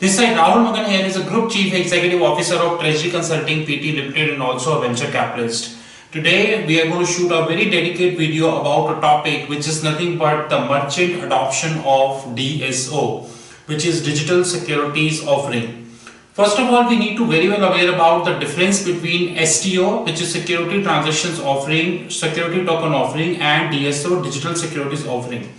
This side Rahul Magan here is a Group Chief Executive Officer of Treasury Consulting PT Limited and also a venture capitalist. Today we are going to shoot a very dedicated video about a topic which is nothing but the merchant adoption of DSO, which is Digital Securities Offering. First of all, we need to very well aware about the difference between STO, which is Security Transactions Offering, Security Token Offering, and DSO, Digital Securities Offering.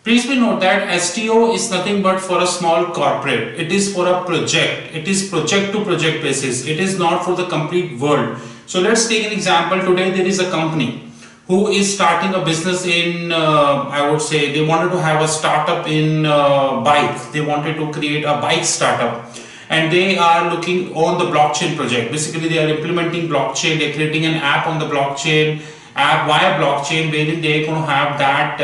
Please be note that STO is nothing but for a small corporate. It is for a project. It is project to project basis. It is not for the complete world. So let's take an example. Today there is a company who is starting a business in, I would say, they wanted to have a startup in bike. They wanted to create a bike startup. And they are looking on the blockchain project. Basically, they are implementing blockchain. They're creating an app on the blockchain. App via blockchain wherein they are going to have that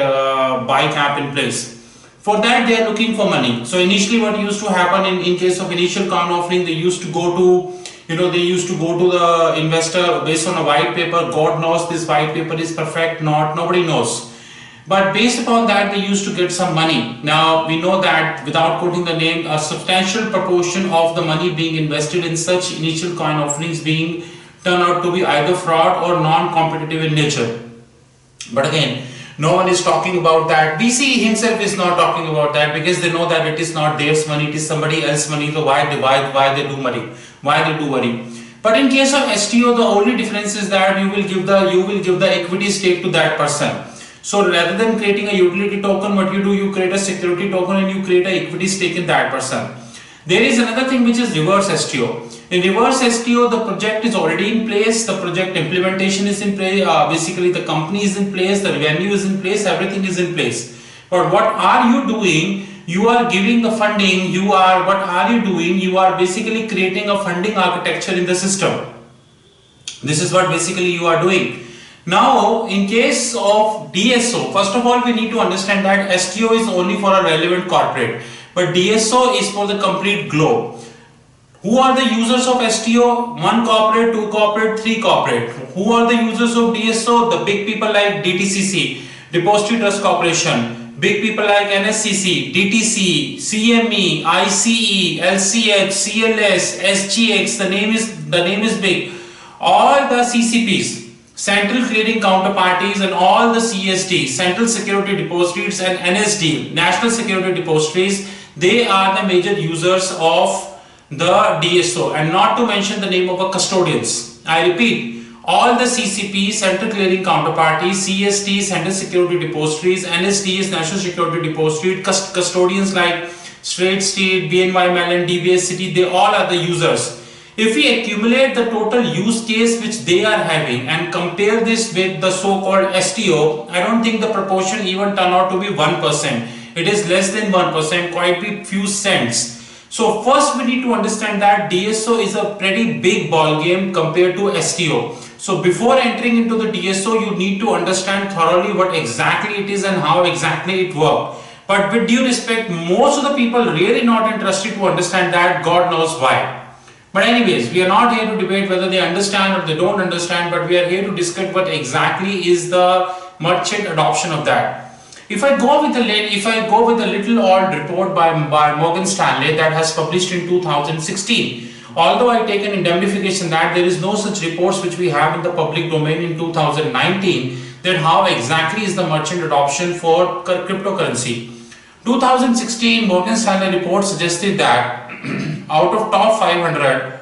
bike app in place. For that they are looking for money. So initially what used to happen in case of initial coin offering, they used to go to the investor based on a white paper. God knows this white paper is perfect, not, nobody knows. But based upon that they used to get some money. Now we know that without quoting the name, a substantial proportion of the money being invested in such initial coin offerings being turn out to be either fraud or non-competitive in nature. But again, no one is talking about that. VC himself is not talking about that because they know that it is not their money, it is somebody else's money. So why they do worry? But in case of STO, the only difference is that you will give the equity stake to that person. So rather than creating a utility token, what you do, you create a security token and you create an equity stake in that person. There is another thing which is reverse STO. In reverse STO, the project is already in place, the project implementation is in place, basically the company is in place, the revenue is in place, everything is in place. But what are you doing? You are giving the funding, you are basically creating a funding architecture in the system. This is what basically you are doing. Now, in case of DSO, first of all, we need to understand that STO is only for a relevant corporate, but DSO is for the complete globe. Who are the users of STO? 1 corporate, 2 corporate, 3 corporate. Who are the users of DSO? The big people like DTCC, Depository Trust Corporation, big people like NSCC, DTC, CME, ICE, LCH, CLS, SGX, the name is big. All the CCPs, Central Clearing Counterparties, and all the CSD, Central Security Depositories, and NSD, National Security Depositories, they are the major users of the DSO, and not to mention the name of a custodians. I repeat, all the CCP, Central Clearing Counterparties, CST, Central Security Depositories, NSDs, National Security Depository, custodians like Straight Street, BNY Mellon, DBS City, they all are the users. If we accumulate the total use case which they are having and compare this with the so-called STO, I don't think the proportion even turn out to be 1%. It is less than 1%, quite a few cents. So first we need to understand that DSO is a pretty big ball game compared to STO. So before entering into the DSO, you need to understand thoroughly what exactly it is and how exactly it works. But with due respect, most of the people really not interested to understand that, God knows why. But anyways, we are not here to debate whether they understand or they don't understand, but we are here to discuss what exactly is the merchant adoption of that. If I go with a little old report by Morgan Stanley that has published in 2016, although I take an indemnification that there is no such reports which we have in the public domain in 2019, then how exactly is the merchant adoption for cryptocurrency? 2016 Morgan Stanley report suggested that out of top 500,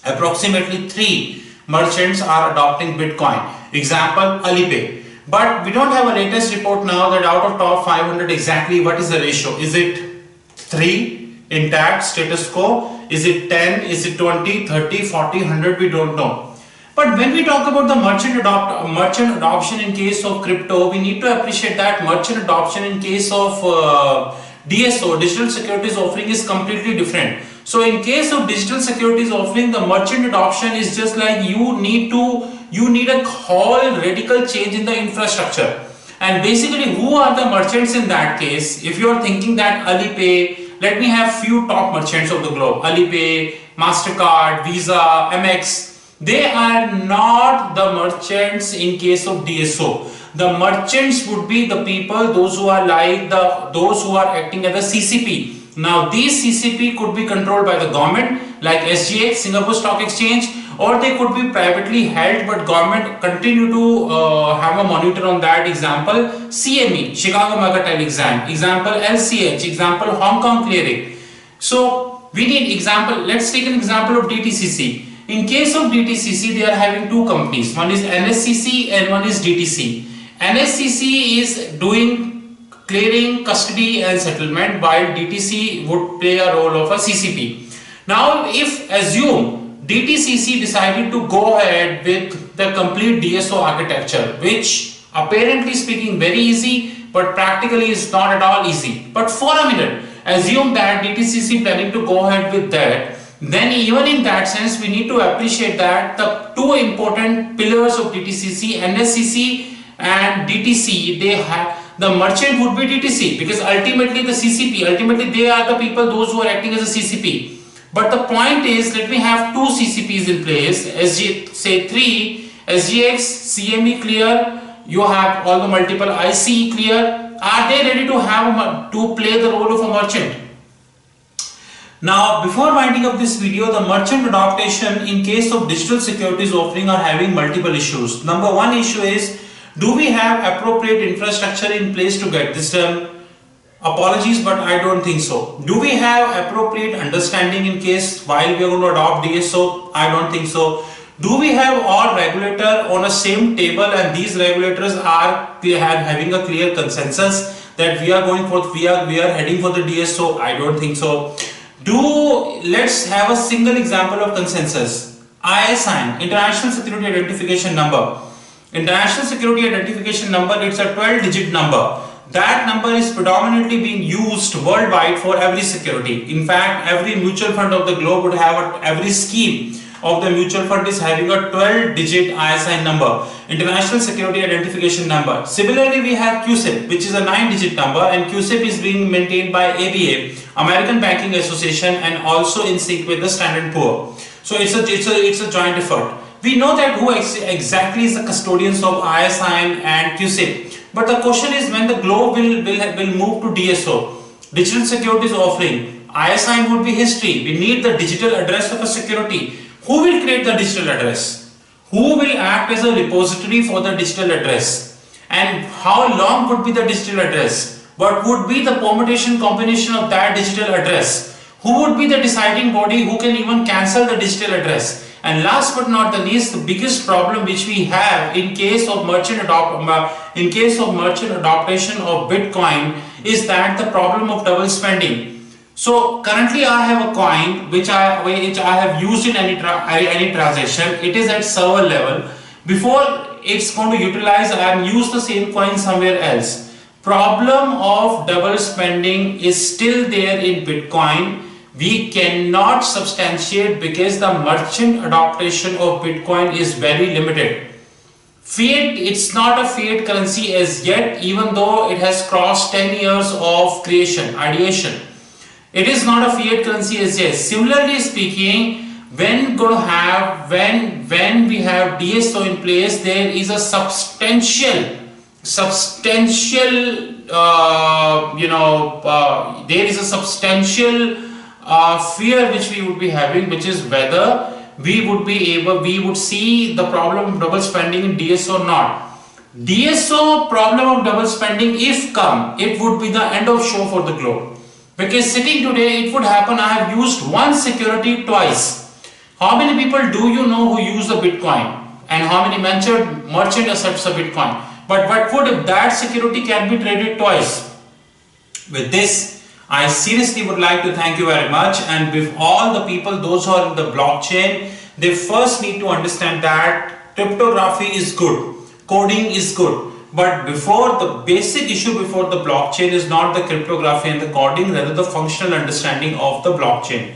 approximately 3 merchants are adopting Bitcoin. Example, Alipay. But we don't have a latest report now that out of top 500 exactly what is the ratio. Is it 3 intact status quo? Is it 10? Is it 20, 30, 40, 100? We don't know. But when we talk about the merchant adoption in case of crypto, we need to appreciate that merchant adoption in case of DSO, Digital Securities Offering, is completely different. So in case of Digital Securities Offering, the merchant adoption is just like you need a whole radical change in the infrastructure. And basically, who are the merchants in that case? If you are thinking that Alipay, let me have few top merchants of the globe. Alipay, MasterCard, Visa, Amex, they are not the merchants in case of DSO. The merchants would be the people, those who are acting as a CCP. Now these CCP could be controlled by the government like SGX, Singapore Stock Exchange, or they could be privately held but government continue to have a monitor on that. Example CME, Chicago Mercantile Exchange, example LCH, example Hong Kong Clearing. So we need example, let's take an example of DTCC. In case of DTCC, they are having two companies, one is NSCC and one is DTC. NSCC is doing clearing, custody and settlement, while DTC would play a role of a CCP. Now if assume DTCC decided to go ahead with the complete DSO architecture, which apparently speaking very easy but practically is not at all easy. But for a minute, assume that DTCC planning to go ahead with that, then even in that sense we need to appreciate that the two important pillars of DTCC, NSCC and DTC, they have the merchant would be DTC, because ultimately the CCP, ultimately they are the people, those who are acting as a CCP. But the point is, let me have two CCPs in place, say 3, SGX, CME clear, you have all the multiple ICE clear. Are they ready to have to play the role of a merchant? Now before winding up this video, the merchant adaptation in case of digital securities offering are having multiple issues. Number one issue is, do we have appropriate infrastructure in place to get this done? Apologies, but I don't think so. Do we have appropriate understanding in case while we are going to adopt DSO? I don't think so. Do we have all regulator on a same table and these regulators are having a clear consensus that we are going for, we are heading for the DSO? I don't think so. Let's have a single example of consensus. ISIN, International Security Identification Number. International Security Identification Number, it's a 12-digit number. That number is predominantly being used worldwide for every security. In fact, every mutual fund of the globe would have every scheme of the mutual fund is having a 12-digit ISIN number, International Security Identification Number. Similarly, we have QSIP, which is a 9-digit number, and QSIP is being maintained by ABA, American Banking Association, and also in sync with the Standard & Poor. So it's a joint effort. We know that who exactly is the custodians of ISIN and QSIP. But the question is, when the globe will move to DSO, digital securities offering, ISIN would be history. We need the digital address of a security. Who will create the digital address? Who will act as a repository for the digital address? And how long would be the digital address? What would be the permutation combination of that digital address? Who would be the deciding body who can even cancel the digital address? And last but not the least, the biggest problem which we have in case of merchant adaptation of Bitcoin is that the problem of double spending. So currently I have a coin which I have used in any transaction. It is at server level. Before it's going to utilize, I have used the same coin somewhere else. Problem of double spending is still there in Bitcoin. We cannot substantiate because the merchant adaptation of Bitcoin is very limited. Fiat, it's not a fiat currency as yet, even though it has crossed 10 years of creation, ideation. It is not a fiat currency as yet. Similarly speaking, when we have DSO in place, there is a substantial fear which we would be having, which is whether we would see the problem of double spending in DSO or not. DSO problem of double spending, if come, it would be the end of show for the globe. Because sitting today, it would happen, I have used one security twice. How many people do you know who use the Bitcoin? And how many merchant accepts a Bitcoin? But what would if that security can be traded twice? With this, I seriously would like to thank you very much, and with all the people, those who are in the blockchain, they first need to understand that cryptography is good, coding is good, but before the basic issue before the blockchain is not the cryptography and the coding, rather the functional understanding of the blockchain.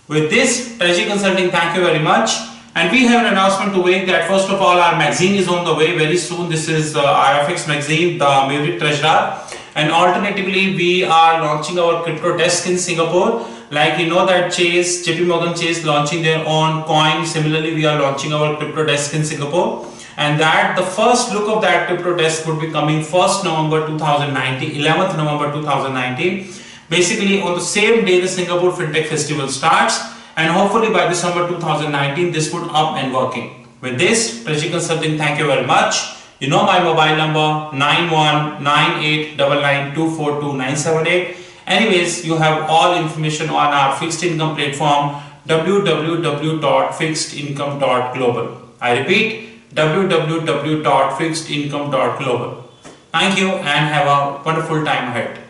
With this, Treasury Consulting, thank you very much. And we have an announcement to make that first of all, our magazine is on the way very soon. This is the IFX magazine, the Maverick Treasurer. And alternatively, we are launching our crypto desk in Singapore. Like you know that JP Morgan Chase launching their own coin. Similarly, we are launching our crypto desk in Singapore. And that the first look of that crypto desk would be coming 1st November 2019, 11th November 2019. Basically, on the same day the Singapore FinTech Festival starts, and hopefully by December 2019 this would up and working. With this, Treasury Consulting, thank you very much. You know my mobile number 919899242978. Anyways, you have all information on our fixed income platform www.fixedincome.global. I repeat, www.fixedincome.global. Thank you and have a wonderful time ahead.